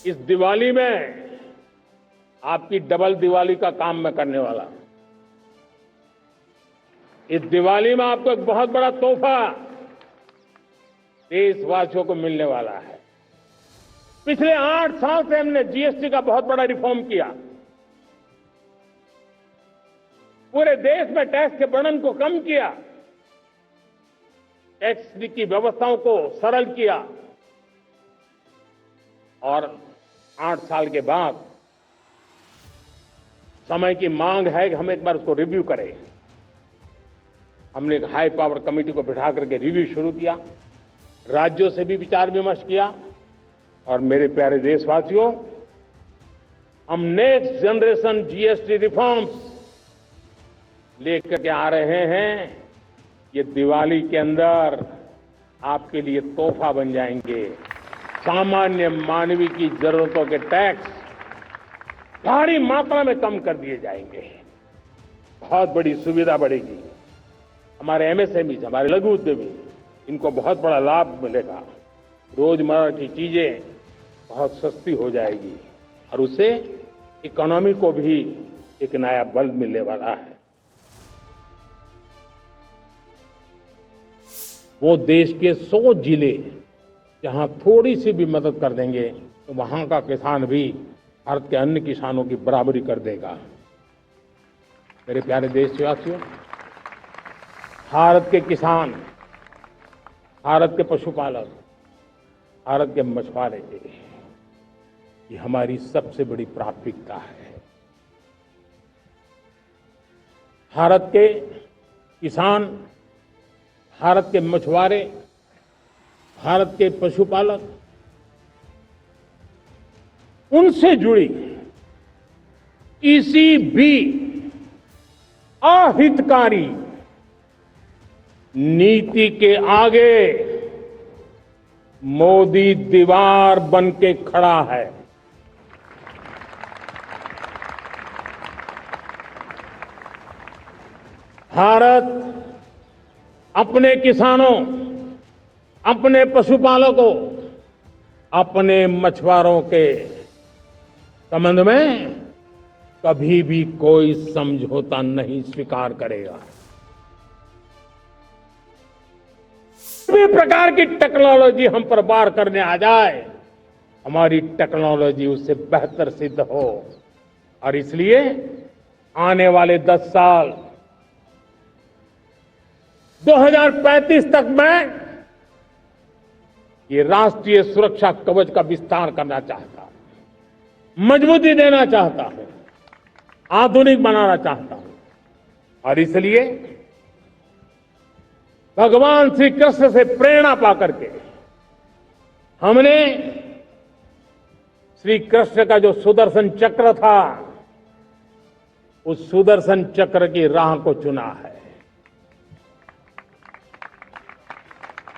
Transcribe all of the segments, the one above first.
इस दिवाली में आपकी डबल दिवाली का काम मैं करने वाला हूं। इस दिवाली में आपको एक बहुत बड़ा तोहफा देशवासियों को मिलने वाला है। पिछले 8 साल से हमने जीएसटी का बहुत बड़ा रिफॉर्म किया। पूरे देश में टैक्स के बर्डन को कम किया, टैक्स की व्यवस्थाओं को सरल किया और 8 साल के बाद समय की मांग है कि हम एक बार उसको रिव्यू करें। हमने एक हाई पावर कमेटी को बिठा करके रिव्यू शुरू किया, राज्यों से भी विचार विमर्श किया और मेरे प्यारे देशवासियों, हम नेक्स्ट जनरेशन जीएसटी रिफॉर्म्स लेकर के आ रहे हैं। ये दिवाली के अंदर आपके लिए तोहफा बन जाएंगे। सामान्य मानवीय की जरूरतों के टैक्स भारी मात्रा में कम कर दिए जाएंगे। बहुत बड़ी सुविधा बढ़ेगी। हमारे एमएसएमई, हमारे लघु उद्यमी, इनको बहुत बड़ा लाभ मिलेगा। रोजमर्रा की चीजें बहुत सस्ती हो जाएगी और उससे इकोनॉमी को भी एक नया बल मिलने वाला है। वो देश के 100 जिले जहां थोड़ी सी भी मदद कर देंगे तो वहां का किसान भी भारत के अन्य किसानों की बराबरी कर देगा। मेरे प्यारे देशवासियों, भारत के किसान, भारत के पशुपालक, भारत के मछुआरे, ये हमारी सबसे बड़ी प्राथमिकता है। भारत के किसान, भारत के मछुआरे, भारत के पशुपालक, उनसे जुड़ी किसी भी अहितकारी नीति के आगे मोदी दीवार बन के खड़ा है। भारत अपने किसानों, अपने पशुपालकों, अपने मछुआरों के संबंध में कभी भी कोई समझौता नहीं स्वीकार करेगा। किसी भी प्रकार की टेक्नोलॉजी हम पर वार करने आ जाए, हमारी टेक्नोलॉजी उससे बेहतर सिद्ध हो और इसलिए आने वाले 10 साल 2035 तक मैं ये राष्ट्रीय सुरक्षा कवच का विस्तार करना चाहता हूं, मजबूती देना चाहता हूं, आधुनिक बनाना चाहता हूं और इसलिए भगवान श्री कृष्ण से प्रेरणा पाकर के हमने श्री कृष्ण का जो सुदर्शन चक्र था, उस सुदर्शन चक्र की राह को चुना है।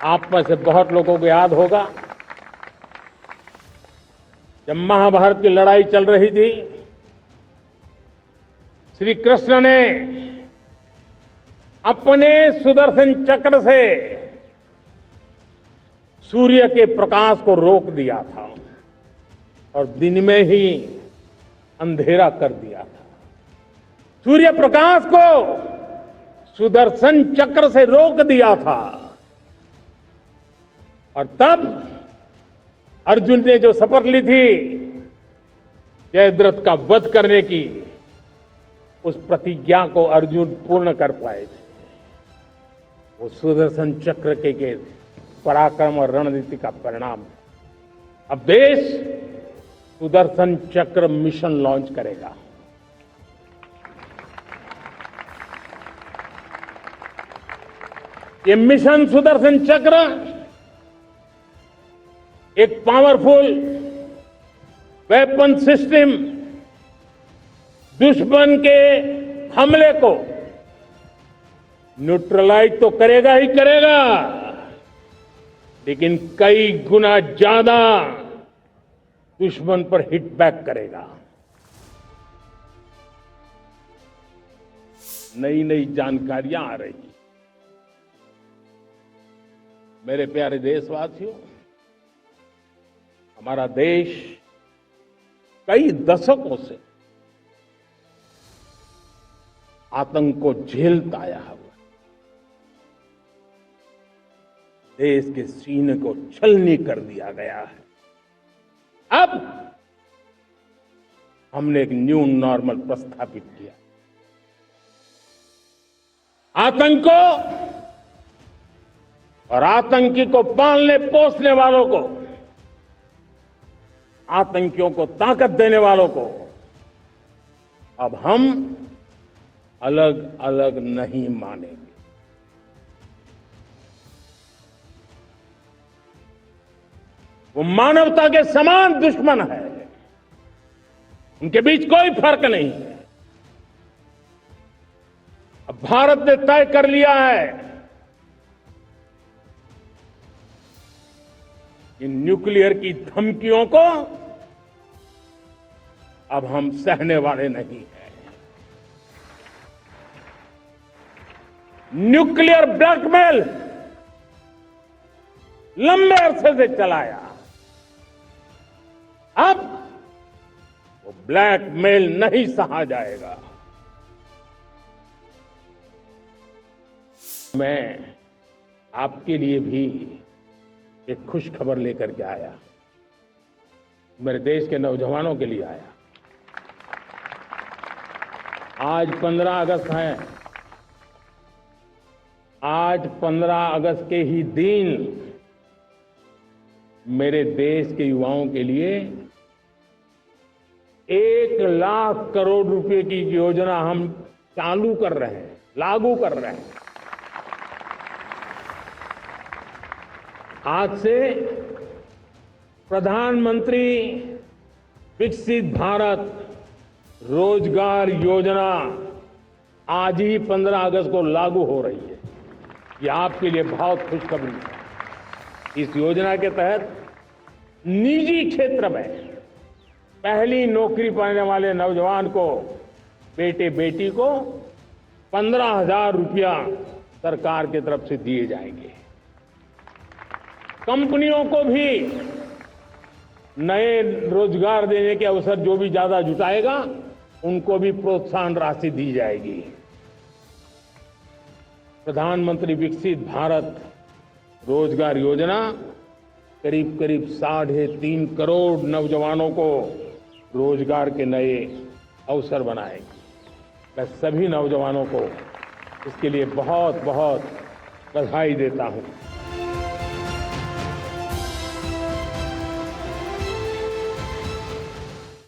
आप में से बहुत लोगों को याद होगा, जब महाभारत की लड़ाई चल रही थी, श्री कृष्ण ने अपने सुदर्शन चक्र से सूर्य के प्रकाश को रोक दिया था और दिन में ही अंधेरा कर दिया था। सूर्य प्रकाश को सुदर्शन चक्र से रोक दिया था और तब अर्जुन ने जो शपथ ली थी जयद्रथ का वध करने की, उस प्रतिज्ञा को अर्जुन पूर्ण कर पाए थे। वो सुदर्शन चक्र के पराक्रम और रणनीति का परिणाम। अब देश सुदर्शन चक्र मिशन लॉन्च करेगा। ये मिशन सुदर्शन चक्र एक पावरफुल वेपन सिस्टम दुश्मन के हमले को न्यूट्रलाइज तो करेगा ही करेगा, लेकिन कई गुना ज्यादा दुश्मन पर हिट बैक करेगा। नई नई जानकारियां आ रही। मेरे प्यारे देशवासियों, हमारा देश कई दशकों से आतंक को झेलता आया हुआ देश के सीने को छलनी कर दिया गया है। अब हमने एक न्यू नॉर्मल प्रस्थापित किया। आतंक को और आतंकी को पालने पोसने वालों को, आतंकियों को ताकत देने वालों को अब हम अलग अलग नहीं मानेंगे। वो मानवता के समान दुश्मन है, उनके बीच कोई फर्क नहीं है। अब भारत ने तय कर लिया है कि न्यूक्लियर की धमकियों को अब हम सहने वाले नहीं हैं। न्यूक्लियर ब्लैकमेल लंबे अरसे से चलाया, अब वो ब्लैकमेल नहीं सहा जाएगा। मैं आपके लिए भी एक खुश खबर लेकर के आया, मेरे देश के नौजवानों के लिए आया। आज 15 अगस्त है। आज 15 अगस्त के ही दिन मेरे देश के युवाओं के लिए 1 लाख करोड़ रुपए की योजना हम चालू कर रहे हैं, लागू कर रहे हैं। आज से प्रधानमंत्री विकसित भारत रोजगार योजना आज ही 15 अगस्त को लागू हो रही है। ये आपके लिए बहुत खुशखबरी है। इस योजना के तहत निजी क्षेत्र में पहली नौकरी पाने वाले नौजवान को, बेटे बेटी को 15,000 रुपया सरकार की तरफ से दिए जाएंगे। कंपनियों को भी नए रोजगार देने के अवसर जो भी ज्यादा जुटाएगा उनको भी प्रोत्साहन राशि दी जाएगी। प्रधानमंत्री विकसित भारत रोजगार योजना करीब करीब 3.5 करोड़ नौजवानों को रोजगार के नए अवसर बनाएगी। मैं सभी नौजवानों को इसके लिए बहुत बहुत बधाई देता हूं।